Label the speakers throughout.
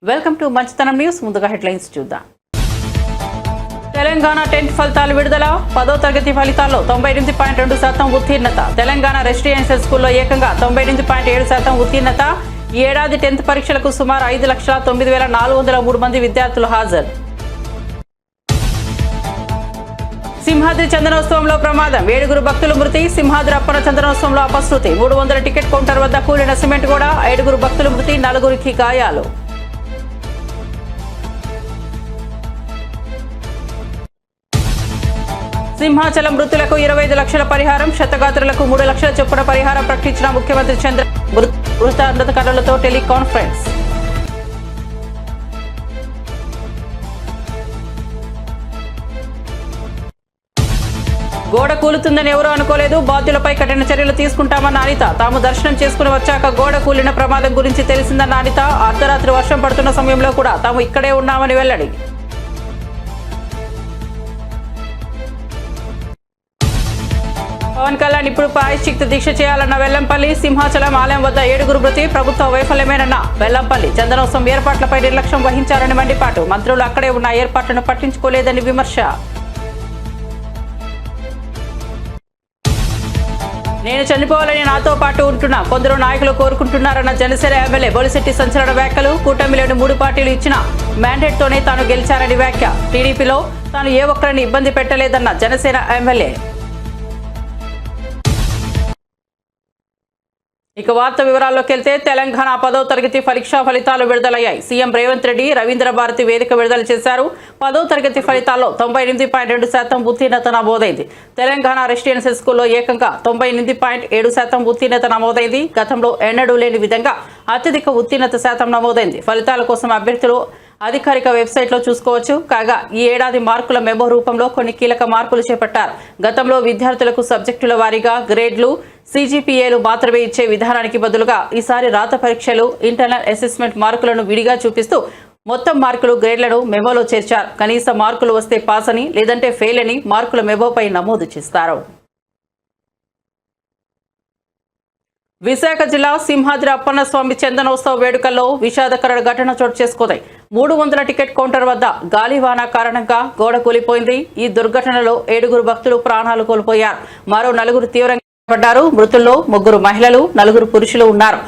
Speaker 1: Welcome to మంచితనం news. ముందుగా headlines చూద్దాం. తెలంగాణ 10th ఫలితాలు విడుదల. 10వ తరగతి ఫలితాల్లో 98.2% ఉత్తీర్ణత. తెలంగాణ రెసిడెన్షియల్ స్కూల్లో ఏకంగా 98.7% ఉత్తీర్ణత. ఈ ఏడాది 10th పరీక్షలకు సుమారు 5,09,403 మంది విద్యార్థులు హాజరు. సింహాద్రి చందనోత్సవంలో ప్రమాదం. 7 భక్తులు మృతి. సింహాద్రి అప్పన్న చందనోత్సవంలో అపశృతి. 300 టికెట్ కౌంటర్ వద్ద కూలిన సిమెంట్ గోడ. 7 భక్తులు మృతి, 4కి గాయాలు. సింహాచలం మృతులకు 25 లక్షల పరిహారం. క్షతగాత్రులకు 3 లక్షల చొప్పున పరిహారం ప్రకటించిన ముఖ్యమంత్రి చంద్ర. మృతకారులతో టెలికాన్ఫరెన్స్. గోడ కూలుతుందని ఎవరూ అనుకోలేదు. బాధ్యులపై కఠిన చర్యలు తీసుకుంటామన్న అనిత. తాము దర్శనం చేసుకుని వచ్చాక గోడ కూలిన ప్రమాదం గురించి తెలిసిందన్న అనిత. అర్ధరాత్రి వర్షం పడుతున్న సమయంలో కూడా తాము ఇక్కడే ఉన్నామని వెల్లడి. పవన్ కళ్యాణ్ ఇప్పుడు ప్రాయశ్చిత్త దీక్ష చేయాలన్న వెల్లంపల్లి. సింహాచలం ఆలయం వద్ద 7 మృతి. ప్రభుత్వ వైఫల్యమేనన్న వెల్లంపల్లి. చందనోత్సవం ఏర్పాట్లపై నిర్లక్ష్యం వహించారని మండిపాటు. మంత్రులు అక్కడే ఉన్న ఏర్పాట్లను పట్టించుకోలేదని విమర్శ. నేను చనిపోవాలని నాతో పాటు ఉంటున్నా కొందరు నాయకులు కోరుకుంటున్నారన్న జనసేన ఎమ్మెల్యే బొలిశెట్టి సంచలన వ్యాఖ్యలు. కూటమిలోని 3 పార్టీలు ఇచ్చిన మ్యాండేట్తోనే తాను గెలిచారని వ్యాఖ్య. టీడీపీలో తాను ఏ ఒక్కరిని ఇబ్బంది పెట్టలేదన్న జనసేన ఎమ్మెల్యే. ఇక వార్త వివరాల్లోకి వెళ్తే తెలంగాణ 10వ తరగతి పరీక్షా ఫలితాలు విడుదలయ్యాయి. సీఎం రేవంత్ రెడ్డి రవీంద్ర భారతి వేదిక విడుదల చేశారు. 10వ తరగతి ఫలితాల్లో 98.2% ఉత్తీర్ణత నమోదైంది. తెలంగాణ రెసిడెన్షియల్ స్కూల్లో ఏకంగా 98.7% ఉత్తీర్ణత నమోదైంది. గతంలో ఎన్నడూ లేని విధంగా అత్యధిక ఉత్తీర్ణత శాతం నమోదైంది. ఫలితాల కోసం అభ్యర్థులు అధికారిక వెబ్సైట్లో చూసుకోవచ్చు. కాగా ఈ ఏడాది మార్కుల మెమో రూపంలో కొన్ని కీలక మార్పులు చేపట్టారు. గతంలో విద్యార్థులకు సబ్జెక్టుల వారీగా గ్రేడ్లు, CGPAలు మాత్రమే ఇచ్చే విధానానికి బదులుగా ఈసారి రాత పరీక్షలు, ఇంటర్నల్ అసెస్మెంట్ మార్కులను విడిగా చూపిస్తూ మొత్తం మార్కులు, గ్రేడ్లను మెమోలో చేర్చారు. కనీస మార్కులు వస్తే పాస్ అని, లేదంటే ఫెయిల్ అని మార్కుల మెమోపై నమోదు చేస్తారు. విశాఖ జిల్లా సింహాద్రి అప్పన్న స్వామి చందనోత్సవ వేడుకల్లో విషాదకర ఘటన చోటు చేసుకుంది. 300 టికెట్ కౌంటర్ వద్ద గాలివాన కారణంగా గోడ కూలిపోయింది. ఈ దుర్ఘటనలో 7 భక్తులు ప్రాణాలు కోల్పోయారు. మరో 4 తీవ్రంగా పడ్డారు. మృతుల్లో 3 మహిళలు, 4 పురుషులు ఉన్నారు.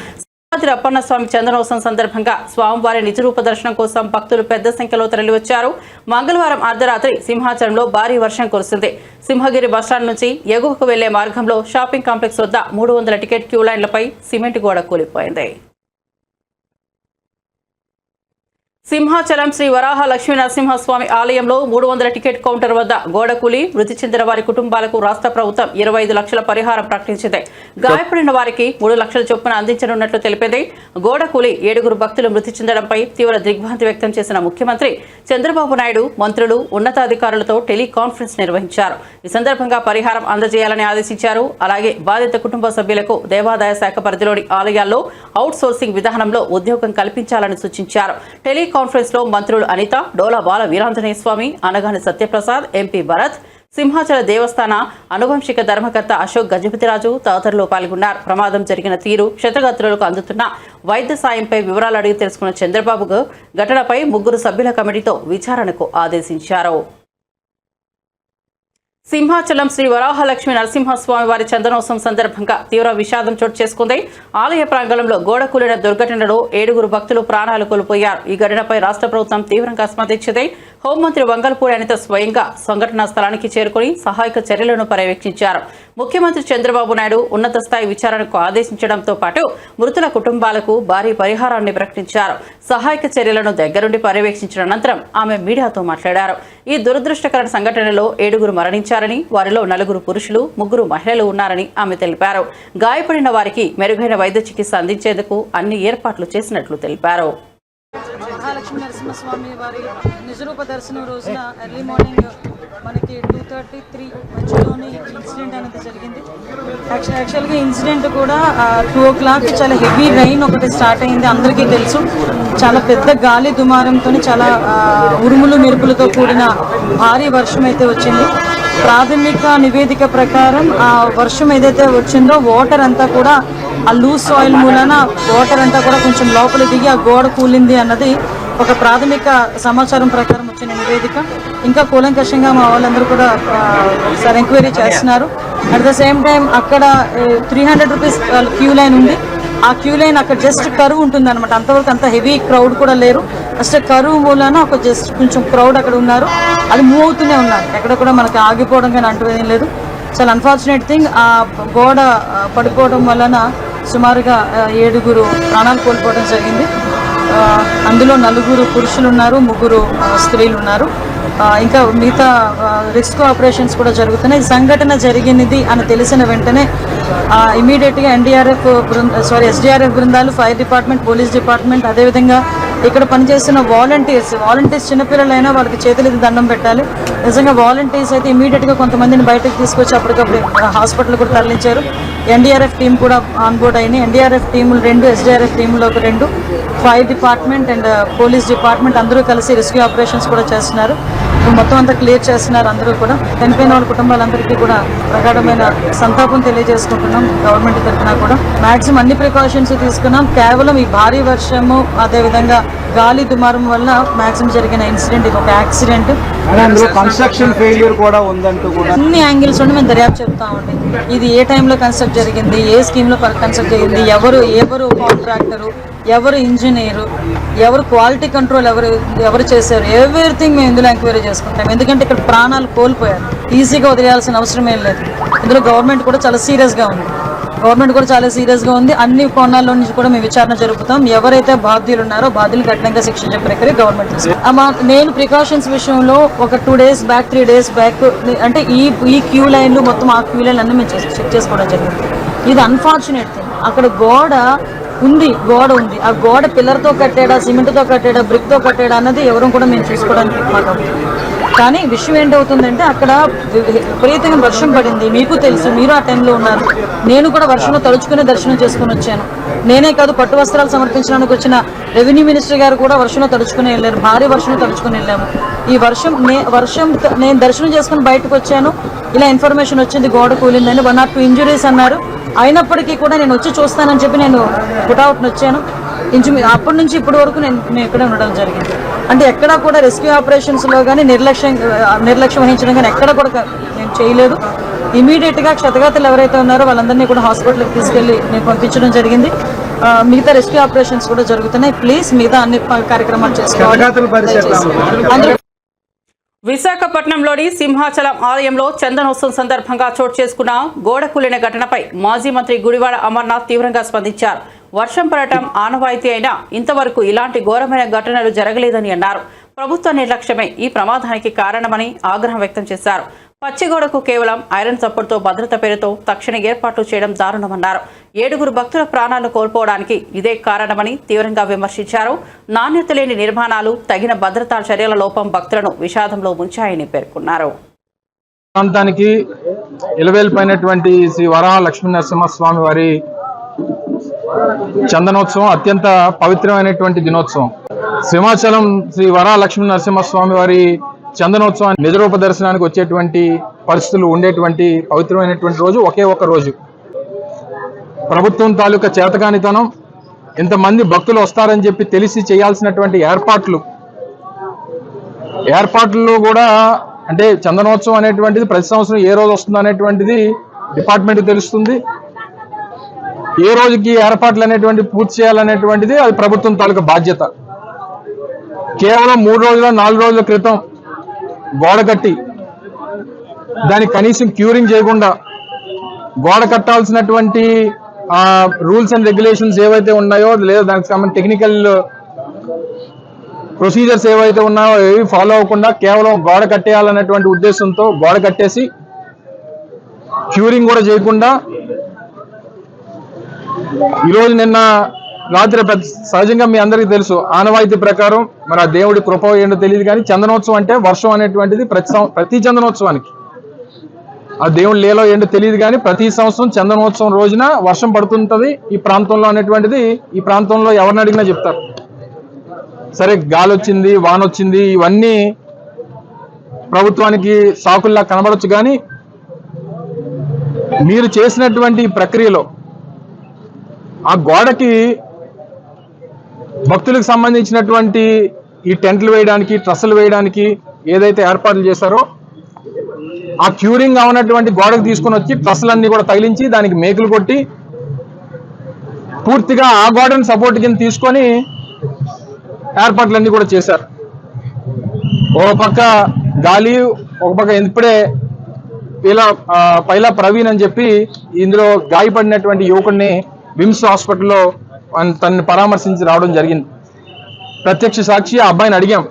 Speaker 1: సింహాద్రి అప్పన్న స్వామి చందనోత్సవం సందర్భంగా స్వామివారి నిజరూప దర్శనం కోసం భక్తులు పెద్ద సంఖ్యలో తరలివచ్చారు. మంగళవారం అర్ధరాత్రి సింహాచలంలో భారీ వర్షం కురిసింది. సింహగిరి బస్టాండ్ నుంచి ఎగువకు వెళ్లే మార్గంలో షాపింగ్ కాంప్లెక్స్ వద్ద 300 టికెట్ క్యూ లైన్లపై సిమెంట్ గోడ కూలిపోయింది. సింహాచలం శ్రీ వరాహ లక్ష్మీ నరసింహస్వామి ఆలయంలో 300 టికెట్ కౌంటర్ వద్ద గోడ కూలి మృతి చెందిన వారి కుటుంబాలకు రాష్ట్ర ప్రభుత్వం 25 లక్షల పరిహారం ప్రకటించింది. గాయపడిన వారికి 3 లక్షల చొప్పున అందించనున్నట్లు తెలిపింది. గోడ కూలి 7 భక్తులు మృతి చెందడంపై తీవ్ర దిగ్భ్రాంతి వ్యక్తం చేసిన ముఖ్యమంత్రి చంద్రబాబు నాయుడు మంత్రులు, ఉన్నతాధికారులతో టెలికాన్ఫరెన్స్ నిర్వహించారు. ఈ సందర్భంగా పరిహారం అందజేయాలని ఆదేశించారు. అలాగే బాధిత కుటుంబ సభ్యులకు దేవాదాయ శాఖ పరిధిలోని ఆలయాల్లో అవుట్ సోర్సింగ్ విధానంలో ఉద్యోగం కల్పించాలని సూచించారు. కాన్ఫరెన్స్ లో మంత్రులు అనిత, డోలా బాల వీరాంజనేయ స్వామి, అనగాని సత్యప్రసాద్, ఎంపీ భరత్, సింహాచల దేవస్థాన అనువంశిక ధర్మకర్త అశోక్ గజపతిరాజు తదితరులు పాల్గొన్నారు. ప్రమాదం జరిగిన తీరు, క్షతగాత్రులకు అందుతున్న వైద్య సాయంపై వివరాలు అడిగి తెలుసుకున్న చంద్రబాబు ఘటనపై 3 సభ్యుల కమిటీతో విచారణకు ఆదేశించారు. సింహాచలం శ్రీ వరాహలక్ష్మి నరసింహస్వామి వారి చందనోత్సవం సందర్భంగా తీవ్ర విషాదం చోటు చేసుకుంది. ఆలయ ప్రాంగణంలో గోడ కూలిన దుర్ఘటనలో 7 భక్తులు ప్రాణాలు కోల్పోయారు. ఈ ఘటనపై రాష్ట్ర ప్రభుత్వం తీవ్రంగా స్పందించింది. హోంమంత్రి వంగల్పూడి అనిత స్వయంగా సంఘటనా స్థలానికి చేరుకుని సహాయక చర్యలను పర్యవేక్షించారు. ముఖ్యమంత్రి చంద్రబాబు నాయుడు ఉన్నత స్థాయి విచారణకు ఆదేశించడంతో పాటు మృతుల కుటుంబాలకు భారీ పరిహారాన్ని ప్రకటించారు. సహాయక చర్యలను దగ్గరుండి పర్యవేక్షించిన అనంతరం ఆమె మీడియాతో మాట్లాడారు. ఈ దురదృష్టకర సంఘటనలో 7 మరణించారని, వారిలో 4 పురుషులు, 3 మహిళలు ఉన్నారని ఆమె తెలిపారు. గాయపడిన వారికి మెరుగైన వైద్య చికిత్స అందించేందుకు అన్ని ఏర్పాట్లు చేసినట్లు తెలిపారు.
Speaker 2: మహాలక్ష్మి నరసింహస్వామి వారి నిజరూప దర్శనం రోజున ఎర్లీ మార్నింగ్ మనకి 2:33 మధ్యలోనే ఇన్సిడెంట్ అనేది జరిగింది. యాక్చువల్గా ఇన్సిడెంట్ కూడా 2 o'clock చాలా హెవీ రైన్ ఒకటి స్టార్ట్ అయింది. అందరికీ తెలుసు, చాలా పెద్ద గాలి దుమారంతో చాలా ఉరుములు మెరుపులతో కూడిన భారీ వర్షం అయితే వచ్చింది. ప్రాథమిక నివేదిక ప్రకారం ఆ వర్షం ఏదైతే వచ్చిందో వాటర్ అంతా కూడా ఆ లూజ్ సాయిల్ మూలన వాటర్ అంతా కూడా కొంచెం లోపల దిగి ఆ గోడ కూలింది అన్నది ఒక ప్రాథమిక సమాచారం ప్రకారం వచ్చిన నివేదిక. ఇంకా కూలంకషంగా మా వాళ్ళందరూ కూడా ఒకసారి ఎంక్వైరీ చేస్తున్నారు. అట్ ద సేమ్ టైం అక్కడ 300 రూపీస్ క్యూ లైన్ ఉంది. ఆ క్యూ లైన్ అక్కడ జస్ట్ కరువు ఉంటుంది అనమాట. అంతవరకు అంత హెవీ క్రౌడ్ కూడా లేరు. ఫస్ట్ కరువు మూలాన ఒక జస్ట్ కొంచెం క్రౌడ్ అక్కడ ఉన్నారు. అది మూవ్ అవుతూనే ఉన్నారు. ఎక్కడ కూడా మనకి ఆగిపోవడం కానీ అంటువేం లేదు. చాలా అన్ఫార్చునేట్ థింగ్, ఆ గోడ పడిపోవడం వలన సుమారుగా 7 ప్రాణాలు కోల్పోవడం జరిగింది. అందులో 4 పురుషులు ఉన్నారు, 3 స్త్రీలు ఉన్నారు. ఇంకా మిగతా రెస్క్యూ ఆపరేషన్స్ కూడా జరుగుతున్నాయి. ఈ సంఘటన జరిగినది అని తెలిసిన వెంటనే ఇమీడియట్గా ఎస్డిఆర్ఎఫ్ బృందాలు, ఫైర్ డిపార్ట్మెంట్, పోలీస్ డిపార్ట్మెంట్, అదేవిధంగా ఇక్కడ పనిచేస్తున్న వాలంటీర్స్ చిన్నపిల్లలైనా వాళ్ళకి చేతులెత్తి దండం పెట్టాలి. నిజంగా వాలంటీర్స్ అయితే ఇమీడియట్గా కొంతమందిని బయటకు తీసుకొచ్చి అప్పటికప్పుడు హాస్పిటల్ కూడా తరలించారు. ఎన్డీఆర్ఎఫ్ టీం కూడా ఆన్బోర్డ్ అయింది. ఎన్డీఆర్ఎఫ్ టీములు 2, ఎస్డీఆర్ఎఫ్ టీంలో ఒక 2, fire department and police department అందరూ కలిసి రెస్క్యూ ఆపరేషన్స్ కూడా చేస్తున్నారు. మొత్తం అంతా క్లియర్ చేస్తున్నారు. అందరూ కూడా చనిపోయిన వాళ్ళ కుటుంబాలందరికీ కూడా ప్రగాఢమైన సంతాపం తెలియజేసుకుంటున్నాం. గవర్నమెంట్ తరఫున కూడా మాక్సిమం అన్ని ప్రికాషన్స్ తీసుకున్నాం. కేవలం ఈ భారీ వర్షము, అదేవిధంగా గాలి దుమారం వల్ల మాక్సిమం జరిగిన ఇన్సిడెంట్ ఇది ఒక యాక్సిడెంట్.
Speaker 3: కన్స్ట్రక్షన్ ఫెయిల్యూర్ కూడా ఉందంటూ కూడా
Speaker 2: అన్ని యాంగిల్స్ నుండి మేము దర్యాప్తు చెప్తామండి. ఇది ఏ టైంలో కన్స్ట్రక్ట్ జరిగింది, ఏ స్కీమ్లో కన్స్ట్రక్ట్ జరిగింది, ఎవరు కాంట్రాక్టరు, ఎవరు ఇంజనీరు, ఎవరు క్వాలిటీ కంట్రోల్ ఎవరు చేశారు, ఎవ్రీథింగ్ మేము ఇందులో ఎంక్వైరీ చేసుకుంటాం. ఎందుకంటే ఇక్కడ ప్రాణాలు కోల్పోయారు. ఈజీగా వదిలేయాల్సిన అవసరం ఏం లేదు. ఇందులో గవర్నమెంట్ కూడా చాలా సీరియస్గా ఉంది. అన్ని కోణాల్లో నుంచి కూడా మేము విచారణ జరుపుతాం. ఎవరైతే బాధ్యులు ఉన్నారో బాధ్యులు కఠినంగా శిక్షించే ప్రక్రియ గవర్నమెంట్ తీసుకుంటాం. నేను ప్రికాషన్స్ విషయంలో ఒక 2 days బ్యాక్, 3 days బ్యాక్ అంటే ఈ క్యూ లైన్లు మొత్తం ఆ క్యూ లైన్లు అన్నీ మేము చెక్ చేసుకోవడం జరిగింది. ఇది అన్ఫార్చునేట్ థింగ్. అక్కడ గోడ ఉంది. ఆ గోడ పిల్లర్తో కట్టాడా, సిమెంట్తో కట్టాడా, బ్రిక్తో కట్టాడా అన్నది ఎవరూ కూడా మేము చూసుకోవడానికి మాకు. కానీ విషయం ఏంటవుతుందంటే అక్కడ విపరీతంగా వర్షం పడింది. మీకు తెలుసు, మీరు ఆ టైంలో ఉన్నారు. నేను కూడా వర్షంలో తడుచుకునే దర్శనం చేసుకుని వచ్చాను. నేనే కాదు, పట్టు వస్త్రాలు సమర్పించడానికి వచ్చిన రెవెన్యూ మినిస్టర్ గారు కూడా వర్షంలో తడుచుకుని వెళ్ళారు. భారీ వర్షంలో తడుచుకుని వెళ్ళాము. ఈ వర్షం నేను దర్శనం చేసుకుని బయటకు వచ్చాను. ఇలా ఇన్ఫర్మేషన్ వచ్చింది గోడ కూలిందని. 1 or 2 ఇంజురీస్ అన్నారు. అయినప్పటికీ కూడా నేను వచ్చి చూస్తానని చెప్పి నేను పుట్అవుట్ని వచ్చాను. అప్పటి నుంచి ఇప్పటి వరకు నేను ఇక్కడే ఉండడం జరిగింది. అంటే ఎక్కడా కూడా రెస్క్యూ ఆపరేషన్స్లో కానీ నిర్లక్ష్యం వహించడం కానీ ఎక్కడ కూడా నేను చేయలేదు. ఇమీడియట్గా క్షతగాతులు ఎవరైతే ఉన్నారో వాళ్ళందరినీ కూడా హాస్పిటల్కి తీసుకెళ్ళి నేను పంపించడం జరిగింది. మిగతా రెస్క్యూ ఆపరేషన్స్ కూడా జరుగుతున్నాయి. ప్లీజ్ మిగతా అన్ని కార్యక్రమాలు చేసుకోవాలి.
Speaker 1: విశాఖపట్నంలోని సింహాచలం ఆలయంలో చందనోత్సవం సందర్భంగా చోటు చేసుకున్న గోడ కూలిన ఘటనపై మాజీ మంత్రి గుడివాడ అమర్నాథ్ తీవ్రంగా స్పందించారు. వర్షం పడటం ఆనవాయితీ అయినా ఇంతవరకు ఇలాంటి ఘోరమైన ఘటనలు జరగలేదని అన్నారు. ప్రభుత్వ నిర్లక్ష్యమే ఈ ప్రమాదానికి కారణమని ఆగ్రహం వ్యక్తం చేశారు. పచ్చిగోడకు కేవలం ఐరన్ చప్పుడుతో భద్రత పేరుతో తక్షణ ఏర్పాట్లు చేయడం దారుణమన్నారు. 7 భక్తుల ప్రాణాలను కోల్పోవడానికి ఇదే కారణమని తీవ్రంగా విమర్శించారు. నాణ్యత లేని నిర్మాణాలు, తగిన భద్రతా చర్యల లోపం భక్తులను విషాదంలో ముంచాయని పేర్కొన్నారు.
Speaker 4: ప్రాంతానికి ఇలవేల్పైనటువంటి శ్రీ వరాహ లక్ష్మీ నరసింహస్వామి వారి చందనోత్సవం అత్యంత పవిత్రమైనటువంటి దినోత్సవం. సింహాచలం శ్రీ వరాహ లక్ష్మీ నరసింహస్వామి వారి చందనోత్సవాన్ని నిజరూప దర్శనానికి వచ్చేటువంటి పరిస్థితులు ఉండేటువంటి పవిత్రమైనటువంటి రోజు ఒకే ఒక రోజు. ప్రభుత్వం తాలూకా చేతకానితనం, ఇంతమంది భక్తులు వస్తారని చెప్పి తెలిసి చేయాల్సినటువంటి ఏర్పాట్లు కూడా, అంటే చందనోత్సవం అనేటువంటిది ప్రతి సంవత్సరం ఏ రోజు వస్తుంది అనేటువంటిది డిపార్ట్మెంట్ తెలుస్తుంది. ఏ రోజుకి ఏర్పాట్లు అనేటువంటి పూర్తి చేయాలనేటువంటిది అది ప్రభుత్వం తాలూకా బాధ్యత. కేవలం 3 రోజుల 4 రోజుల క్రితం గోడ కట్టి దానికి కనీసం క్యూరింగ్ చేయకుండా గోడ కట్టాల్సినటువంటి రూల్స్ అండ్ రెగ్యులేషన్స్ ఏవైతే ఉన్నాయో, లేదా దానికి సంబంధించిన టెక్నికల్ ప్రొసీజర్స్ ఏవైతే ఉన్నాయో ఏవి ఫాలో అవ్వకుండా కేవలం గోడ కట్టేయాలనేటువంటి ఉద్దేశంతో గోడ కట్టేసి క్యూరింగ్ కూడా చేయకుండా ఈరోజు నిన్న రాత్రి సహజంగా మీ అందరికీ తెలుసు ఆనవాయితీ ప్రకారం, మరి ఆ దేవుడి కృప ఏంటో తెలియదు కానీ చందనోత్సవం అంటే వర్షం అనేటువంటిది ప్రతి చందనోత్సవానికి ఆ దేవుడి లీలో ఏంటో తెలియదు కానీ ప్రతి సంవత్సరం చందనోత్సవం రోజున వర్షం పడుతుంటది ఈ ప్రాంతంలో అనేటువంటిది ఈ ప్రాంతంలో ఎవరిని అడిగినా చెప్తారు. సరే గాలి వచ్చింది, వాన వచ్చింది, ఇవన్నీ ప్రభుత్వానికి సాకుల్లా కనబడొచ్చు. కానీ మీరు చేసినటువంటి ప్రక్రియలో ఆ గోడకి భక్తులకు సంబంధించినటువంటి ఈ టెంట్లు వేయడానికి, ట్రస్సులు వేయడానికి ఏదైతే ఏర్పాట్లు చేశారో ఆ క్యూరింగ్ అవునటువంటి గోడకు తీసుకుని వచ్చి ట్రస్సులన్నీ కూడా తగిలించి దానికి మేకులు కొట్టి పూర్తిగా ఆ గోడను సపోర్ట్ కింద తీసుకొని ఏర్పాట్లన్నీ కూడా చేశారు. ఒక పక్క గాలి, ఒక పక్క ఇప్పుడే పైలా ప్రవీణ్ అని చెప్పి ఇందులో గాయపడినటువంటి యువకుడిని విమ్స్ హాస్పిటల్లో తనని పరామర్శించి రావడం జరిగింది. ప్రత్యక్ష సాక్షి ఆ అబ్బాయిని అడిగాం,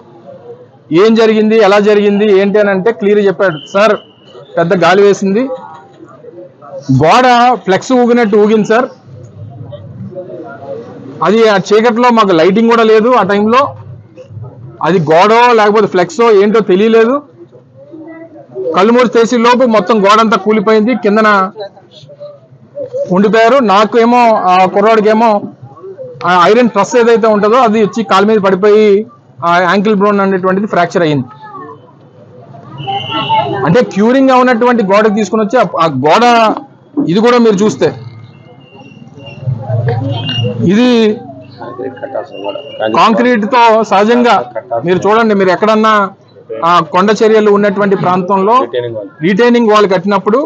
Speaker 4: ఏం జరిగింది, ఎలా జరిగింది ఏంటి అని అంటే క్లియర్ చెప్పాడు. సార్, పెద్ద గాలి వేసింది, గోడ ఫ్లెక్స్ ఊగినట్టు ఊగింది సార్, అది ఆ చీకట్లో మాకు లైటింగ్ కూడా లేదు, ఆ టైంలో అది గోడో లేకపోతే ఫ్లెక్సో ఏంటో తెలియలేదు, కళ్ళు మూసి చేసే లోపు మొత్తం గోడంతా కూలిపోయింది, కిందన ఉండిపోయారు. నాకేమో ఆ కుర్రాడికేమో ఐరన్ ట్రస్ ఏదైతే ఉంటుందో అది వచ్చి కాలు మీద పడిపోయి ఆ యాంకిల్ బ్రోన్ అనేటువంటిది ఫ్రాక్చర్ అయ్యింది. అంటే క్యూరింగ్ ఉన్నటువంటి గోడకు తీసుకుని వచ్చి ఆ గోడ ఇది కూడా మీరు చూస్తే ఇది కాంక్రీట్ తో సహజంగా మీరు చూడండి, మీరు ఎక్కడన్నా కొండ చర్యలు ఉన్నటువంటి ప్రాంతంలో రిటైనింగ్ వాల్ కట్టినప్పుడు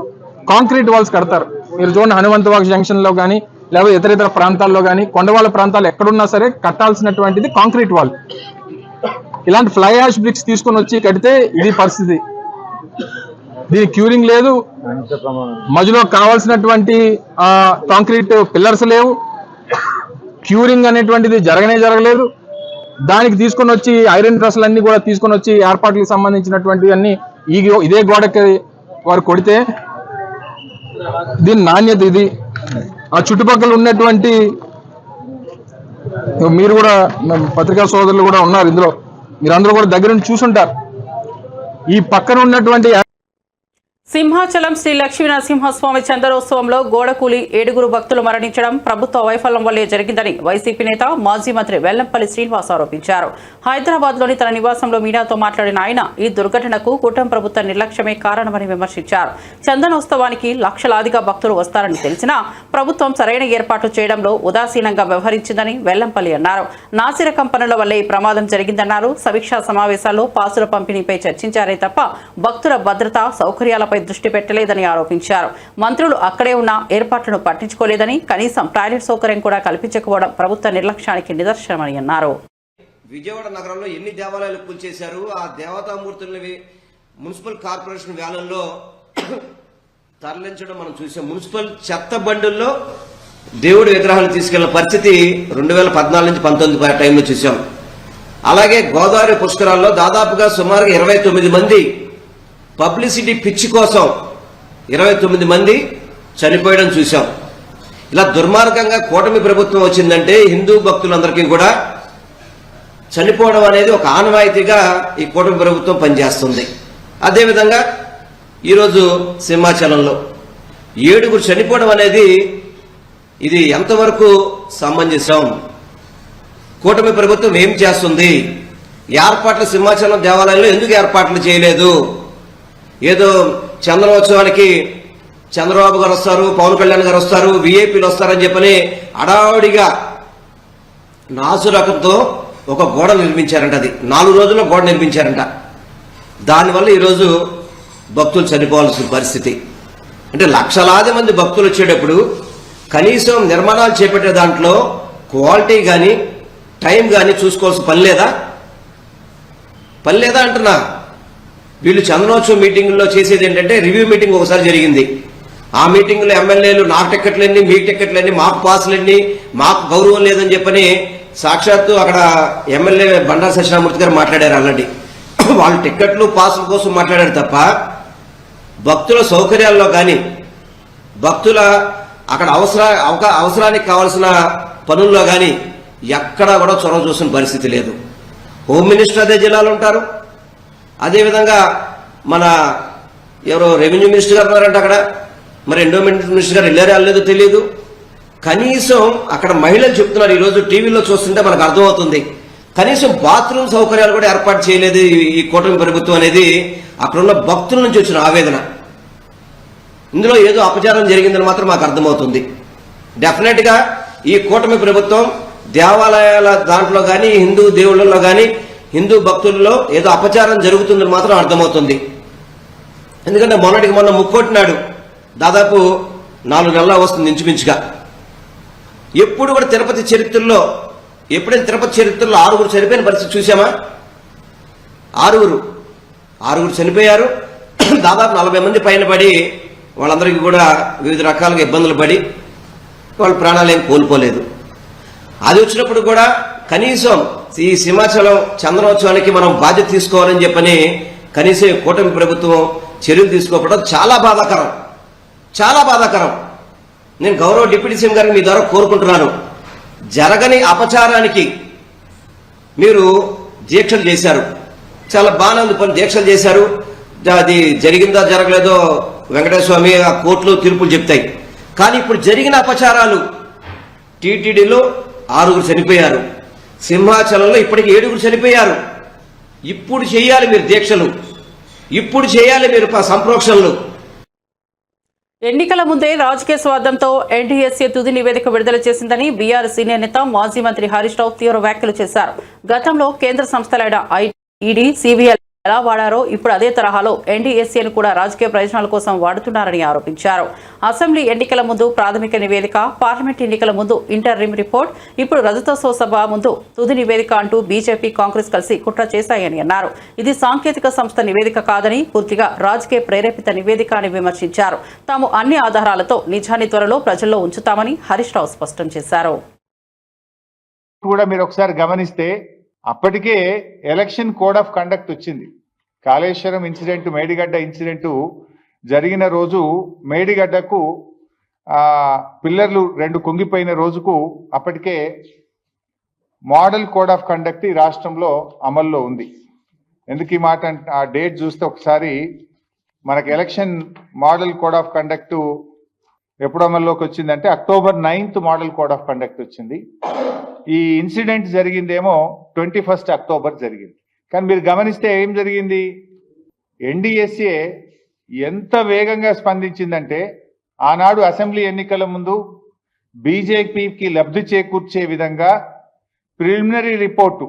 Speaker 4: కాంక్రీట్ వాల్స్ కడతారు. మీరు చూడండి, హనుమంతవాగ్ జంక్షన్ లో కానీ లేకపోతే ఇతర ప్రాంతాల్లో కానీ కొండవాళ్ళ ప్రాంతాలు ఎక్కడున్నా సరే కట్టాల్సినటువంటిది కాంక్రీట్ వాల్. ఇలాంటి ఫ్లై యాష్ బ్రిక్స్ తీసుకొని వచ్చి కడితే ఇది పరిస్థితి. దీని క్యూరింగ్ లేదు, మధ్యలో కావాల్సినటువంటి కాంక్రీట్ పిల్లర్స్ లేవు, క్యూరింగ్ అనేటువంటిది జరగలేదు. దానికి తీసుకొని వచ్చి ఐరన్ ట్రస్లు అన్ని కూడా తీసుకొని వచ్చి ఏర్పాట్లకు సంబంధించినటువంటి అన్ని ఇదే గోడకి వారు కొడితే దీని నాణ్యత ఇది. ఆ చుట్టుపక్కల ఉన్నటువంటి మీరు కూడా పత్రికా సోదరులు కూడా ఉన్నారు ఇందులో, మీరందరూ కూడా దగ్గర నుంచి చూసుంటారు. ఈ పక్కన ఉన్నటువంటి
Speaker 1: సింహాచలం శ్రీ లక్ష్మీ నరసింహస్వామి చందనోత్సవంలో గోడకూలి 7 భక్తులు మరణించడం ప్రభుత్వ వైఫల్యం వల్లే జరిగిందని వైసీపీ నేత మాజీ మంత్రి వెల్లంపల్లి శ్రీనివాస్ ఆరోపించారు. హైదరాబాద్ లోని తన నివాసంలో మీడియాతో మాట్లాడిన ఆయన ఈ దుర్ఘటనకు కూటమి ప్రభుత్వ నిర్లక్ష్యమే కారణమని విమర్శించారు. చందనోత్సవానికి లక్షలాదిగా భక్తులు వస్తారని తెలిసినా ప్రభుత్వం సరైన ఏర్పాట్లు చేయడంలో ఉదాసీనంగా వ్యవహరించిందని వెల్లంపల్లి అన్నారు. నాసిరకం పనుల వల్లే ఈ ప్రమాదం జరిగిందన్నారు. సమీక్షా సమావేశాల్లో పాసుల పంపిణీపై చర్చించారే తప్ప భక్తుల భద్రత, సౌకర్యాలపై దృష్టి పెట్టలేదని ఆరోపించారు. మంత్రులు అక్కడే ఉన్న ఏర్పాట్లను పట్టించుకోలేదని, కనీసం టాయిలెట్ సౌకర్యం కూడా కల్పించకపోవడం ప్రభుత్వ నిర్లక్ష్యానికి నిదర్శనమని అన్నారు.
Speaker 5: విజయవాడ నగరంలో ఎన్ని దేవాలయాలు కూల్చేశారు. ఆ దేవతామూర్తులని మున్సిపల్ కార్పొరేషన్ వ్యాన్లలో తరలించడం మనం చూసాం. మున్సిపల్ చెత్త బండుల్లో దేవుడి విగ్రహాలు తీసుకెళ్లిన పరిస్థితి 2014 నుంచి 19 టైంలో చూసాం. అలాగే గోదావరి పుష్కరాల్లో దాదాపుగా సుమారుగా 29 మంది పబ్లిసిటీ పిచ్చి కోసం 29 మంది చనిపోయడం చూశాం. ఇలా దుర్మార్గంగా కూటమి ప్రభుత్వం వచ్చిందంటే హిందూ భక్తులందరికీ కూడా చనిపోవడం అనేది ఒక ఆనవాయితీగా ఈ కూటమి ప్రభుత్వం పనిచేస్తుంది. అదేవిధంగా ఈరోజు సింహాచలంలో 7 చనిపోవడం అనేది ఇది ఎంతవరకు సమంజసం? కూటమి ప్రభుత్వం ఏం చేస్తుంది? ఏర్పాట్లు సింహాచలం దేవాలయంలో ఎందుకు ఏర్పాట్లు చేయలేదు? ఏదో చందనోత్సవానికి చంద్రబాబు గారు వస్తారు, పవన్ కళ్యాణ్ గారు వస్తారు, విఐపీలు వస్తారని చెప్పని అడావుడిగా నాసురకంతో ఒక గోడ నిర్మించారంట. అది 4 రోజుల్లో గోడ నిర్మించారంట. దానివల్ల ఈరోజు భక్తులు చనిపోవాల్సిన పరిస్థితి. అంటే లక్షలాది మంది భక్తులు వచ్చేటప్పుడు కనీసం నిర్మాణాలు చేపట్టే దాంట్లో క్వాలిటీ కానీ టైం కానీ చూసుకోవాల్సిన పని లేదా అంటున్నా. వీళ్ళు చందనోత్సవం మీటింగుల్లో చేసేది ఏంటంటే రివ్యూ మీటింగ్ ఒకసారి జరిగింది. ఆ మీటింగ్లో ఎమ్మెల్యేలు నాకు టికెట్లన్నీ, మీకు టికెట్లన్నీ, మాకు పాసులన్నీ, మాకు గౌరవం లేదని చెప్పని సాక్షాత్తు అక్కడ ఎమ్మెల్యే బండారు సత్యనారాయణమూర్తి గారు మాట్లాడారు. ఆల్రెడీ వాళ్ళు టికెట్లు పాసుల కోసం మాట్లాడారు తప్ప భక్తుల సౌకర్యాల్లో కానీ భక్తుల అక్కడ అవసరానికి కావాల్సిన పనుల్లో కానీ ఎక్కడా కూడా చొరవ చూసిన పరిస్థితి లేదు. హోమ్ మినిస్టర్ అదే జిల్లాలో ఉంటారు. అదేవిధంగా మన ఎవరో రెవెన్యూ మినిస్టర్ గారు ఉన్నారంట అక్కడ, మరి ఎండోమెంట్ మినిస్టర్ గారు వెళ్ళారో వెళ్ళలేదో తెలియదు. కనీసం అక్కడ మహిళలు చెప్తున్నారు, ఈరోజు టీవీలో చూస్తుంటే మనకు అర్థమవుతుంది, కనీసం బాత్రూమ్ సౌకర్యాలు కూడా ఏర్పాటు చేయలేదు ఈ కూటమి ప్రభుత్వం అనేది అక్కడున్న భక్తుల నుంచి వచ్చిన ఆవేదన. ఇందులో ఏదో అపచారం జరిగిందని మాత్రం మాకు అర్థమవుతుంది. డెఫినెట్ గా ఈ కూటమి ప్రభుత్వం దేవాలయాల దాంట్లో కానీ హిందూ దేవుళ్ళలో కానీ హిందూ భక్తుల్లో ఏదో అపచారం జరుగుతుందని మాత్రం అర్థమవుతుంది. ఎందుకంటే మొన్నటికి మొన్న ముక్కోటినాడు దాదాపు 4 నెలల వస్తుంది ఇంచుమించుగా. ఎప్పుడు కూడా తిరుపతి చరిత్రలో ఎప్పుడైనా తిరుపతి చరిత్రలో 6 చనిపోయిన పరిస్థితి చూసామా? 6 చనిపోయారు. దాదాపు 40 మంది పైన పడి వాళ్ళందరికీ కూడా వివిధ రకాలుగా ఇబ్బందులు పడి వాళ్ళ ప్రాణాలు ఏం కోల్పోలేదు. అది వచ్చినప్పుడు కూడా కనీసం ఈ సింహాచలం చందనోత్సవానికి మనం బాధ్యత తీసుకోవాలని చెప్పని కనీసం ఈ కూటమి ప్రభుత్వం చర్యలు తీసుకోకపోవడం చాలా బాధాకరం, చాలా బాధాకరం. నేను గౌరవ డిప్యూటీ సీఎం గారికి మీ ద్వారా కోరుకుంటున్నాను, జరగని అపచారానికి మీరు దీక్షలు చేశారు, చాలా బాగానే పని దీక్షలు చేశారు. అది జరిగిందా జరగలేదో వెంకటేశ్వర స్వామి ఆ కోర్టులో తీర్పులు చెప్తాయి. కానీ ఇప్పుడు జరిగిన అపచారాలు, టీటీడీలో 6 చనిపోయారు, సింహాచలంలో ఇప్పటికి 7 చనిపోయారు. ఇప్పుడు చేయాలి మీరు దీక్షలు, ఇప్పుడు చేయాలి మీరు సంప్రోక్షణలు.
Speaker 1: ఎన్నికల ముందే రాజకీయ స్వార్థంతో ఎన్డీఎస్ఏ తుది నివేదిక విడుదల చేసిందని బీఆర్ఎస్ సీనియర్ నేత మాజీ మంత్రి హరీష్ రావు తీవ్ర వ్యాఖ్యలు చేశారు. గతంలో కేంద్ర సంస్థలైన ఈడీ, సిబిఐ ఎలా వాడారో ఇప్పుడు అదే తరహాలో ఎన్డీఎస్ఏను కూడా రాజకీయ ప్రయోజనాల కోసం వాడుతున్నారని ఆరోపించారు. అసెంబ్లీ ఎన్నికల ముందు ప్రాథమిక నివేదిక, పార్లమెంట్ ఎన్నికల ముందు ఇంటర్రిమ్ రిపోర్ట్, ఇప్పుడు రజతోత్సవ సభ ముందు తుది నివేదిక అంటూ బీజేపీ, కాంగ్రెస్ కలిసి కుట్ర చేశాయని అన్నారు. ఇది సాంకేతిక సంస్థ నివేదిక కాదని, పూర్తిగా రాజకీయ ప్రేరేపిత నివేదిక అని విమర్శించారు. తాము అన్ని ఆధారాలతో నిజాన్ని త్వరలో ప్రజల్లో ఉంచుతామని హరీష్ రావు స్పష్టం చేశారు.
Speaker 6: కూడా మీరు ఒకసారి గమనిస్తే అప్పటికే ఎలక్షన్ కోడ్ ఆఫ్ కండక్ట్ వచ్చింది. కాళేశ్వరం ఇన్సిడెంట్, మేడిగడ్డ ఇన్సిడెంట్ జరిగిన రోజు మేడిగడ్డకు పిల్లర్లు 2 కుంగిపోయిన రోజుకు అప్పటికే మోడల్ కోడ్ ఆఫ్ కండక్ట్ ఈ రాష్ట్రంలో అమల్లో ఉంది. ఎందుకు ఈ మాట ఆ డేట్ చూస్తే ఒకసారి మనకు election model code of conduct ఎప్పుడు అమల్లోకి వచ్చిందంటే October 9th model code of conduct వచ్చింది. ఈ ఇన్సిడెంట్ జరిగిందేమో 21st October జరిగింది. కానీ మీరు గమనిస్తే ఏం జరిగింది, ఎన్డీఎస్ఏ ఎంత వేగంగా స్పందించిందంటే ఆనాడు అసెంబ్లీ ఎన్నికల ముందు బీజేపీకి లబ్ధి చేకూర్చే విధంగా ప్రిలిమినరీ రిపోర్టు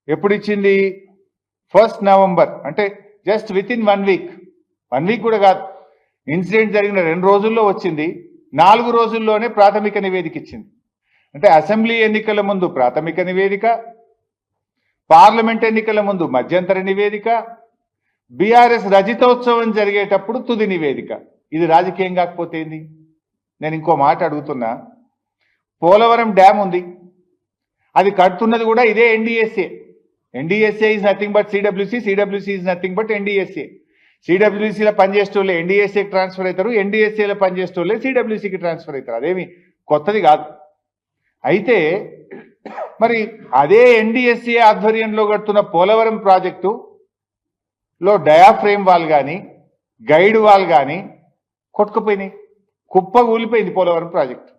Speaker 6: ఎప్పుడు ఇచ్చింది? 1st November, అంటే just with in 1 week, 1 week కూడా కాదు, ఇన్సిడెంట్ జరిగిన 2 రోజుల్లో వచ్చింది. 4 రోజుల్లోనే ప్రాథమిక నివేదిక ఇచ్చింది. అంటే అసెంబ్లీ ఎన్నికల ముందు ప్రాథమిక నివేదిక, పార్లమెంట్ ఎన్నికల ముందు మధ్యంతర నివేదిక, బీఆర్ఎస్ రజతోత్సవం జరిగేటప్పుడు తుది నివేదిక. ఇది రాజకీయం కాకపోతే ఏంది? నేను ఇంకో మాట అడుగుతున్నా, పోలవరం డ్యామ్ ఉంది, అది కడుతున్నది కూడా ఇదే NDSA. NDSA is nothing but CWC, CWC is nothing but NDSA. సిడబ్ల్యూసీలో పనిచేసేటోళ్ళే ఎన్డీఎస్ఏకి ట్రాన్స్ఫర్ అవుతారు, ఎన్డీఎస్ఏలో పనిచేసేటోళ్ళే సిడబ్ల్యూసీకి ట్రాన్స్ఫర్ అవుతారు. అదేమి కొత్తది కాదు. అయితే మరి అదే ఎన్డీఎస్ఏ ఆధ్వర్యంలో కడుతున్న పోలవరం ప్రాజెక్టులో డయాఫ్రేమ్ వాల్ కానీ గైడ్ వాల్ కానీ కొట్టుకుపోయినాయి, కుప్పగూలిపోయింది పోలవరం ప్రాజెక్టు.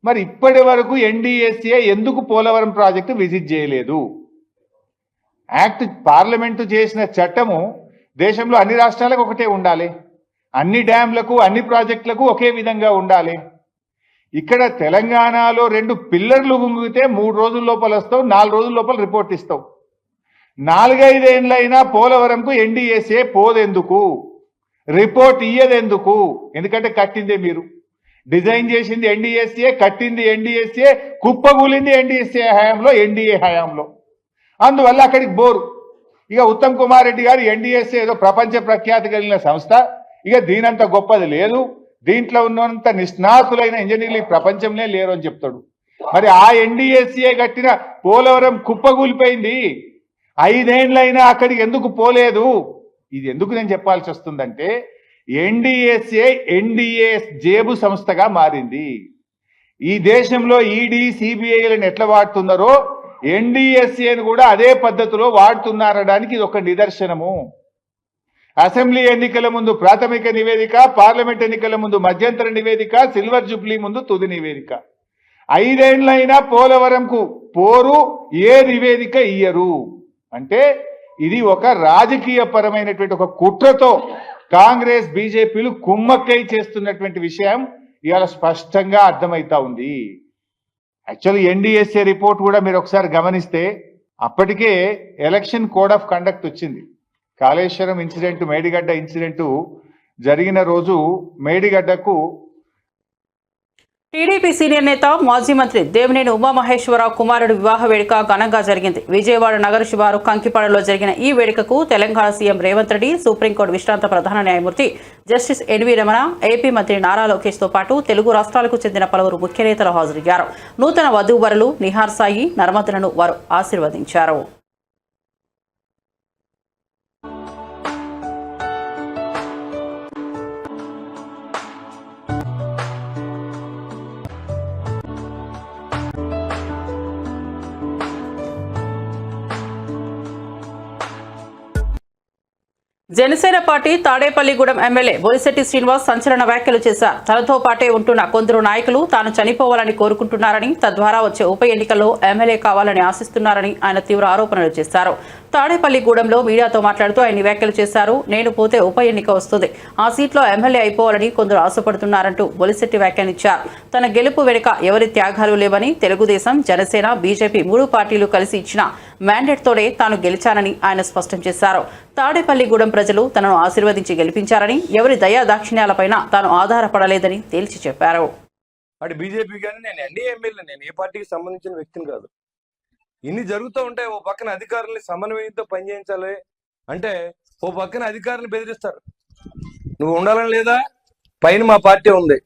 Speaker 6: మరి ఇప్పటి వరకు ఎన్డీఎస్ఏ ఎందుకు పోలవరం ప్రాజెక్టు విజిట్ చేయలేదు? యాక్ట్ పార్లమెంటు చేసిన చట్టము దేశంలో అన్ని రాష్ట్రాలకు ఒకటే ఉండాలి, అన్ని డ్యాంలకు అన్ని ప్రాజెక్టులకు ఒకే విధంగా ఉండాలి. ఇక్కడ తెలంగాణలో 2 పిల్లర్లు గుంగితే 3 రోజుల లోపల వస్తావు, 4 రోజుల లోపల రిపోర్ట్ ఇస్తావు. 4-5 ఏళ్ళైనా పోలవరంకు ఎన్డీఎస్ఏ పోదెందుకు? రిపోర్ట్ ఇయ్యదెందుకు? ఎందుకంటే కట్టిందే మీరు, డిజైన్ చేసింది ఎన్డీఎస్ఏ, కట్టింది ఎన్డీఎస్ఏ, కుప్పగూలింది ఎన్డీఎస్ఏ హయాంలో, ఎన్డీఏ హయాంలో. అందువల్ల అక్కడికి బోరు. ఇక ఉత్తమ్ కుమార్ రెడ్డి గారు ఎన్డీఎస్ఏ ఏదో ప్రపంచ ప్రఖ్యాతి కలిగిన సంస్థ, ఇక దీనంత గొప్పది లేదు, దీంట్లో ఉన్నంత నిష్ణాతులైన ఇంజనీర్లు ఈ ప్రపంచంలో లేరు అని చెప్తాడు. మరి ఆ ఎన్డీఎస్ఏ కట్టిన పోలవరం కుప్పగూలిపోయింది, 5 ఏళ్ళైనా అక్కడికి ఎందుకు పోలేదు? ఇది ఎందుకు నేను చెప్పాల్సి వస్తుందంటే ఎన్డీఎస్ఏ ఎన్డీఏ జేబు సంస్థగా మారింది. ఈ దేశంలో ఈడీ, సిబిఐలను ఎట్లా వాడుతున్నారో ఎన్డీఎస్ఏను కూడా అదే పద్ధతిలో వాడుతున్నారనడానికి ఇది ఒక నిదర్శనము. అసెంబ్లీ ఎన్నికల ముందు ప్రాథమిక నివేదిక, పార్లమెంట్ ఎన్నికల ముందు మధ్యంతర నివేదిక, సిల్వర్ జూబ్లీ ముందు తుది నివేదిక. 5 ఏళ్ళైనా పోలవరంకు పోరు, ఏ నివేదిక ఇయ్యరు. అంటే ఇది ఒక రాజకీయ పరమైనటువంటి ఒక కుట్రతో కాంగ్రెస్, బీజేపీలు కుమ్మక్కై చేస్తున్నటువంటి విషయం ఇవాళ స్పష్టంగా అర్థమవుతా ఉంది. యాక్చువల్లీ ఎన్డీఎస్ఏ రిపోర్ట్ కూడా మీరు ఒకసారి గమనిస్తే అప్పటికే ఎలక్షన్ కోడ్ ఆఫ్ కండక్ట్ వచ్చింది. కాళేశ్వరం ఇన్సిడెంట్, మేడిగడ్డ ఇన్సిడెంట్ జరిగిన రోజు మేడిగడ్డకు
Speaker 1: టీడీపీ సీనియర్ నేత మాజీ మంత్రి దేవినేని ఉమామహేశ్వరరావు కుమారుడు వివాహ వేడుక ఘనంగా జరిగింది. విజయవాడ నగర శివారు కంకిపాడులో జరిగిన ఈ వేడుకకు తెలంగాణ సీఎం రేవంత్ రెడ్డి, సుప్రీంకోర్టు విశ్రాంత ప్రధాన న్యాయమూర్తి జస్టిస్ ఎన్వి రమణ, ఏపీ మంత్రి నారా లోకేష్ తో పాటు తెలుగు రాష్ట్రాలకు చెందిన పలువురు ముఖ్య నేతలు హాజరయ్యారు. నూతన వధూవరులు నిహార్ సాయి, నర్మదలను వారు ఆశీర్వదించారు. జనసేన పార్టీ తాడేపల్లిగూడెం ఎమ్మెల్యే బొలిశెట్టి శ్రీనివాస్ సంచలన వ్యాఖ్యలు చేశారు. తనతో పాటే ఉంటున్న కొందరు నాయకులు తాను చనిపోవాలని కోరుకుంటున్నారని, తద్వారా వచ్చే ఉప ఎన్నికల్లో ఎమ్మెల్యే కావాలని ఆశిస్తున్నారని ఆయన తీవ్ర ఆరోపణలు చేశారు. తాడేపల్లిగూడెంలో మీడియాతో మాట్లాడుతూ ఆయన వ్యాఖ్యలు చేశారు. నేను పోతే ఉప ఎన్నిక వస్తుంది, ఆ సీట్లో ఎమ్మెల్యే అయిపోవాలని కొందరు ఆశపడుతున్నారంటూ బొలిశెట్టి వ్యాఖ్యానించారు. తన గెలుపు వెనుక ఎవరి త్యాగాలు లేవని, తెలుగుదేశం, జనసేన, బీజేపీ 3 పార్టీలు కలిసి ఇచ్చిన మ్యాండేట్తోనే తాను గెలిచానని ఆయన స్పష్టం చేశారు. తాడేపల్లిగూడెం ప్రజలు తనను ఆశీర్వదించి గెలిపించారని, ఎవరి దయా దాక్షిణ్యాలపైన తాను ఆధారపడలేదని తేల్చి చెప్పారు.
Speaker 7: అటు బీజేపీ కానీ నేను ఎన్డీఏ ఎమ్మెల్యే, నేను ఏ పార్టీకి సంబంధించిన వ్యక్తిని కాదు. ఇన్ని జరుగుతూ ఉంటాయి. ఓ పక్కన అధికారుల్ని సమన్వయంతో పనిచేయించాలి అంటే ఓ పక్కన అధికారులను బెదిరిస్తారు. నువ్వు ఉండాలని లేదా, పైన మా పార్టీ ఉంది,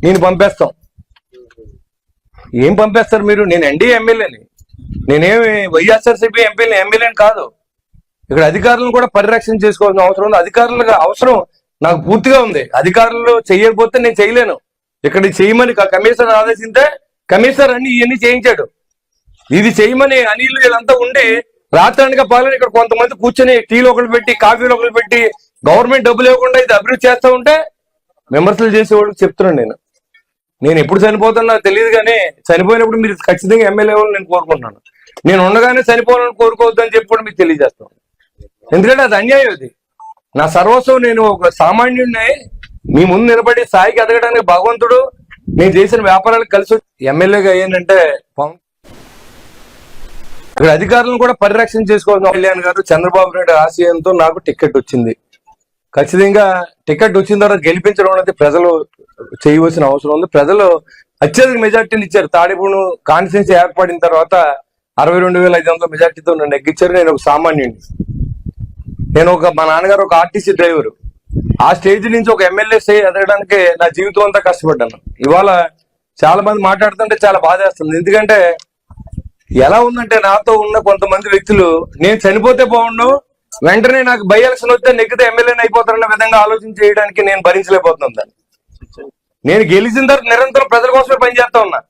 Speaker 7: నేను పంపేస్తాం. ఏం పంపేస్తారు మీరు? నేను ఎన్డీఏ ఎమ్మెల్యేని, నేనేమి వైఎస్ఆర్సీపీ ఎమ్మెల్యేని కాదు. ఇక్కడ అధికారులను కూడా పరిరక్షణ చేసుకోవాల్సిన అవసరం ఉంది. అధికారులకు అవసరం నాకు పూర్తిగా ఉంది. అధికారులు చేయకపోతే నేను చేయలేను. ఇక్కడ చేయమని కమిషనర్ ఆదేశిస్తే కమిషనర్ అన్ని ఇవన్నీ చేయించాడు. ఇది చేయమని అనిల్ వీళ్ళంతా ఉండి రాత్రానిగా పాలని ఇక్కడ కొంతమంది కూర్చొని టీలు ఒకరు పెట్టి, కాఫీలు ఒకరు పెట్టి గవర్నమెంట్ డబ్బులు ఇవ్వకుండా ఇది అభివృద్ధి చేస్తూ ఉంటే విమర్శలు చేసేవాళ్ళకి చెప్తున్నాను. నేను ఎప్పుడు చనిపోతానో నాకు తెలియదు, కానీ చనిపోయినప్పుడు మీరు ఖచ్చితంగా ఎమ్మెల్యే అవ్వాలని నేను కోరుకుంటున్నాను. నేను ఉండగానే చనిపోవాలని కోరుకోవద్దని చెప్పి కూడా మీకు తెలియజేస్తాను. ఎందుకంటే అది అన్యాయం. అది నా సర్వస్వం. నేను ఒక సామాన్యుడిని మీ ముందు నిలబడి స్థాయికి ఎదగడానికి భగవంతుడు నేను చేసిన వ్యాపారాలకు కలిసి ఎమ్మెల్యేగా అయ్యానంటే ఇక్కడ అధికారులను కూడా పరిరక్షణ చేసుకోవాల్సిన కళ్యాణ్ గారు, చంద్రబాబు నాయుడు ఆశయంతో నాకు టికెట్ వచ్చింది. ఖచ్చితంగా టికెట్ వచ్చిన తర్వాత గెలిపించడం అనేది ప్రజలు చేయవలసిన అవసరం ఉంది. ప్రజలు అత్యధిక మెజార్టీని ఇచ్చారు. తాడేపూడి కాన్స్టిట్యున్సీ ఏర్పడిన తర్వాత 62,500 మెజార్టీతో నన్ను ఎక్కించారు. నేను ఒక సామాన్యుడిని. మా నాన్నగారు ఒక ఆర్టీసీ డ్రైవరు. ఆ స్టేజ్ నుంచి ఒక ఎమ్మెల్యే ఎదగడానికి నా జీవితం అంతా కష్టపడ్డాను. ఇవాళ చాలా మంది మాట్లాడుతుంటే చాలా బాధేస్తుంది. ఎందుకంటే ఎలా ఉందంటే నాతో ఉన్న కొంతమంది వ్యక్తులు నేను చనిపోతే బాగుండు, వెంటనే నాకు బై ఎలక్షన్ వస్తే నెగ్గితే ఎమ్మెల్యేని అయిపోతారన్న విధంగా ఆలోచన చేయడానికి నేను భరించలేకపోతున్నాను దాన్ని. నేను గెలిచిన తర్వాత నిరంతరం ప్రజల కోసమే పనిచేస్తా ఉన్నా.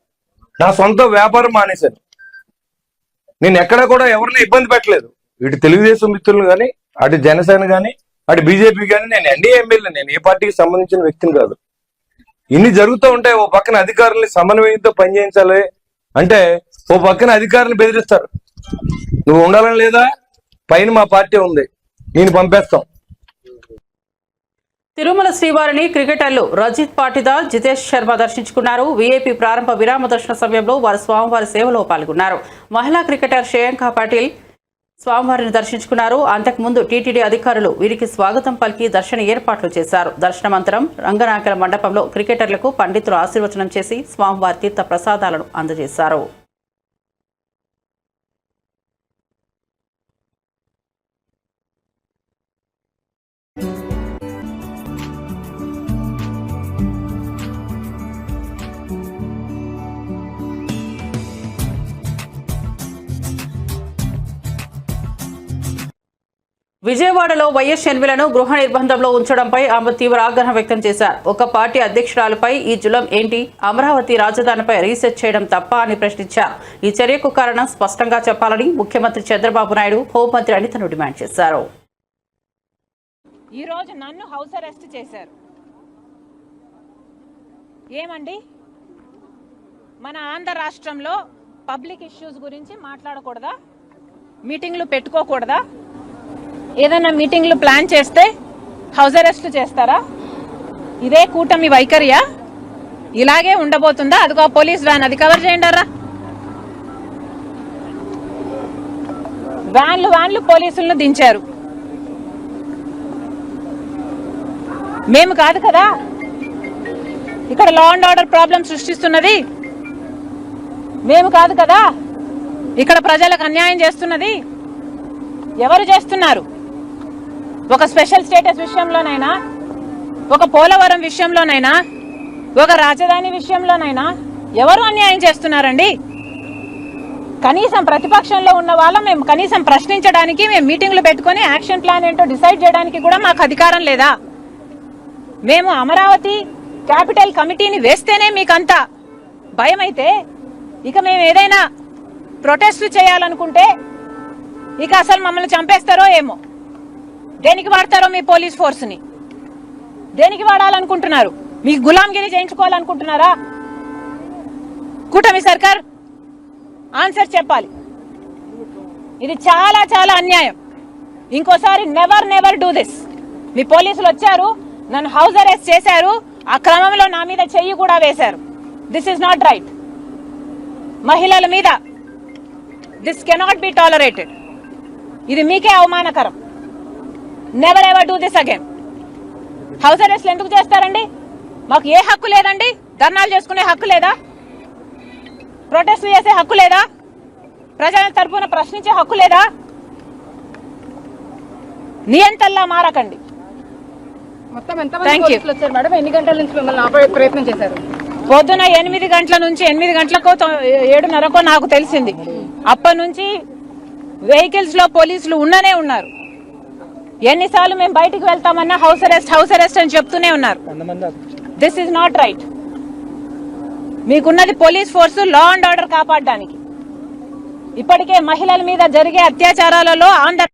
Speaker 7: నా సొంత వ్యాపారం మానేశాను. నేను ఎక్కడ కూడా ఎవరిని ఇబ్బంది పెట్టలేదు. ఇటు తెలుగుదేశం మిత్రులు కానీ, అటు జనసేన కానీ, అటు బీజేపీ కానీ. నేను ఎన్డీఏ ఎమ్మెల్యే, నేను ఏ పార్టీకి సంబంధించిన వ్యక్తిని కాదు. ఇన్ని జరుగుతూ ఉంటాయి. ఓ పక్కన అధికారుల్ని సమన్వయంతో పనిచేయించాలి అంటే ఓ పక్కన అధికారులను బెదిరిస్తారు. నువ్వు ఉండాలని లేదా, పైన మా పార్టీ ఉంది, నేను పంపేస్తాం.
Speaker 1: తిరుమల శ్రీవారిని క్రికెటర్లు రజిత్ పాటిదార్, జితేష్ శర్మ దర్శించుకున్నారు. వీఐపీ ప్రారంభ విరామ దర్శన సమయంలో వారు స్వామివారి సేవలో పాల్గొన్నారు. మహిళా క్రికెటర్ శ్రేయాంక పాటిల్ స్వామివారిని దర్శించుకున్నారు. అంతకుముందు టీటీడీ అధికారులు వీరికి స్వాగతం పలికి దర్శన ఏర్పాట్లు చేశారు. దర్శనానంతరం రంగనాయకుల మండపంలో క్రికెటర్లకు పండితులు ఆశీర్వచనం చేసి స్వామివారి తీర్థ ప్రసాదాలను అందజేశారు. విజయవాడలో వైఎస్ షర్మిలను గృహ నిర్బంధంలో ఉంచడంపై ఆమె తీవ్ర ఆగ్రహం వ్యక్తం చేశారు. ఒక పార్టీ అధ్యక్షురాలపై ఈ జులం ఏంటి? అమరావతి రాజధానిపై రీసెర్చ్ చేయడం తప్ప అని ప్రశ్నించారు. ఈ చర్యకు కారణం స్పష్టంగా చెప్పాలని ముఖ్యమంత్రి చంద్రబాబు నాయుడు, హోంమంత్రి అనితను డిమాండ్ చేశారు.
Speaker 8: ఈ రోజు నన్ను హౌస్ అరెస్ట్ చేశారు. ఏమండి, మన ఆంధ్ర రాష్ట్రంలో పబ్లిక్ ఇష్యూస్ గురించి మాట్లాడకూడదా? మీటింగ్లు పెట్టుకోకూడదా? ఏదైనా మీటింగ్లు ప్లాన్ చేస్తే హౌస్ అరెస్ట్ చేస్తారా? ఇదే కూటమి వైఖరియా? ఇలాగే ఉండబోతుందా? అదిగో పోలీస్ వ్యాన్, అది కవర్ చేయండి. వ్యాన్లు పోలీసులను దించారు. మేము కాదు కదా ఇక్కడ లా అండ్ ఆర్డర్ ప్రాబ్లం సృష్టిస్తున్నది, మేము కాదు కదా ఇక్కడ ప్రజలకు అన్యాయం చేస్తున్నది. ఎవరు చేస్తున్నారు? ఒక స్పెషల్ స్టేటస్ విషయంలోనైనా, ఒక పోలవరం విషయంలోనైనా, ఒక రాజధాని విషయంలోనైనా ఎవరు అన్యాయం చేస్తున్నారండి? కనీసం ప్రతిపక్షంలో ఉన్న వాళ్ళం మేము కనీసం ప్రశ్నించడానికి, మేము మీటింగ్లు పెట్టుకొని యాక్షన్ ప్లాన్ ఏంటో డిసైడ్ చేయడానికి కూడా మాకు అధికారం లేదా? మేము అమరావతి క్యాపిటల్ కమిటీని వేస్తేనే మీకంతా భయం అయితే, ఇక మేము ఏదైనా ప్రొటెస్ట్ చేయాలనుకుంటే ఇక అసలు మమ్మల్ని చంపేస్తారో ఏమో. దేనికి వాడతారో మీ పోలీస్ ఫోర్స్ని? దేనికి వాడాలనుకుంటున్నారు? మీకు గులాంగిరి చేయించుకోవాలనుకుంటున్నారా? కూటమి సర్కార్ ఆన్సర్ చెప్పాలి. ఇది చాలా చాలా అన్యాయం. ఇంకోసారి నెవర్ డూ దిస్. మీ పోలీసులు వచ్చారు, నన్ను హౌస్ అరెస్ట్ చేశారు, ఆ క్రమంలో నా మీద చెయ్యి కూడా వేశారు. This is not right. మహిళల మీద దిస్ కెనాట్ బి టాలరేటెడ్. ఇది మీకే అవమానకరం. Never ever do this again. House అరెస్ట్లు ఎందుకు చేస్తారండి? మాకు ఏ హక్కు లేదండి? ధర్నాలు చేసుకునే హక్కు లేదా? ప్రొటెస్ట్ చేసే హక్కు లేదా? ప్రజల తరఫున ప్రశ్నించే హక్కు లేదా? నియంతల్లా మారకండి. Thank you. పొద్దున 8 గంటల నుంచి 8 గంటలకో 7:30కో నాకు తెలిసింది. అప్పటి నుంచి వెహికల్స్ లో పోలీసులు ఉన్ననే ఉన్నారు. ఎన్నిసార్లు మేము బయటికి వెళ్తామన్నా హౌస్ అరెస్ట్ అని చెప్తూనే ఉన్నారు. This is not right. మీకున్నది police force law and order కాపాడడానికి. ఇప్పటికే మహిళల మీద జరిగే అత్యాచారాలలో ఆంధ్ర.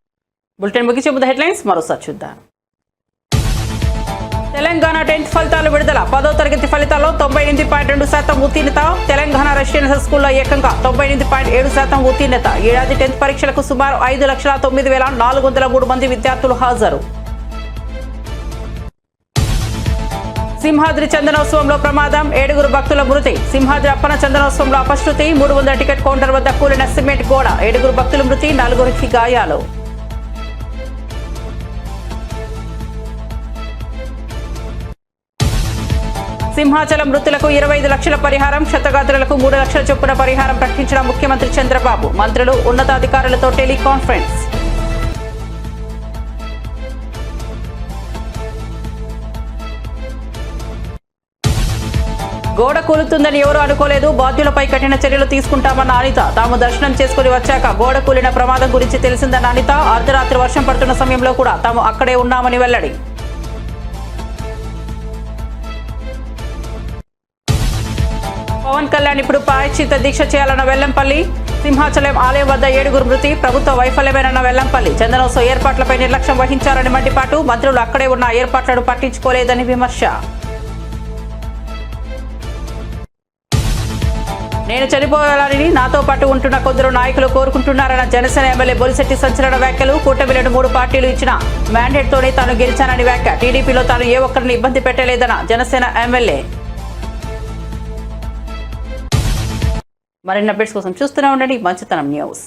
Speaker 1: బులెటిన్ ముగించే ముందు హెడ్లైన్స్ మరోసారి చూద్దాం. తెలంగాణ 10th ఫలితాలు విడుదల. 10వ తరగతి ఫలితాల్లో 98.2% ఉత్తీర్ణత. తెలంగాణ రెసిడెన్షియల్ స్కూల్లో ఏకంగా 98.7% ఉత్తీర్ణత. ఏడాది 10th పరీక్షలకు సుమారు 5,09,403 మంది విద్యార్థులు హాజరు. సింహాద్రి చందనోత్సవంలో ప్రమాదం. 7 భక్తుల మృతి. సింహాద్రి అప్పన చందనోత్సవంలో అపశృతి. 300 టికెట్ కౌంటర్ వద్ద కూలిన సిమెంట్ గోడ. 7 భక్తుల మృతి, 4 గాయాలు. సింహాచలం మృతులకు 25 లక్షల పరిహారం. క్షతగాత్రులకు 3 లక్షల చొప్పున పరిహారం ప్రకటించిన ముఖ్యమంత్రి చంద్రబాబు. మంత్రులు, ఉన్నతాధికారులతో టెలికాన్ఫరెన్స్. గోడ కూలుతుందని ఎవరూ అనుకోలేదు. బాధ్యులపై కఠిన చర్యలు తీసుకుంటామన్న అనిత. తాము దర్శనం చేసుకుని వచ్చాక గోడ కూలిన ప్రమాదం గురించి తెలిసిందన్న అనిత. అర్ధరాత్రి వర్షం పడుతున్న సమయంలో కూడా తాము అక్కడే ఉన్నామని వెల్లడి. పవన్ కళ్యాణ్ ఇప్పుడు ప్రాయశ్చిత్త దీక్ష చేయాలన్న వెల్లంపల్లి. సింహాచలం ఆలయం వద్ద 7 మృతి. ప్రభుత్వ వైఫల్యమేనన్న వెల్లంపల్లి. చందనోత్సవ ఏర్పాట్లపై నిర్లక్ష్యం వహించారని మండిపాటు. మంత్రులు అక్కడే ఉన్న ఏర్పాట్లను పట్టించుకోలేదని విమర్శ. నేను చనిపోవాలని నాతో పాటు ఉంటున్న కొందరు నాయకులు కోరుకుంటున్నారన్న జనసేన ఎమ్మెల్యే బొలిశెట్టి సంచలన వ్యాఖ్యలు. కూటమిలను 3 పార్టీలు ఇచ్చిన మ్యాండేట్తోనే తాను గెలిచానని వ్యాఖ్య. టీడీపీలో తాను ఏ ఒక్కరిని ఇబ్బంది పెట్టలేదన్న జనసేన ఎమ్మెల్యే. మరిన్ని అప్డేట్స్ కోసం చూస్తూనే ఉండండి మంచితనం న్యూస్.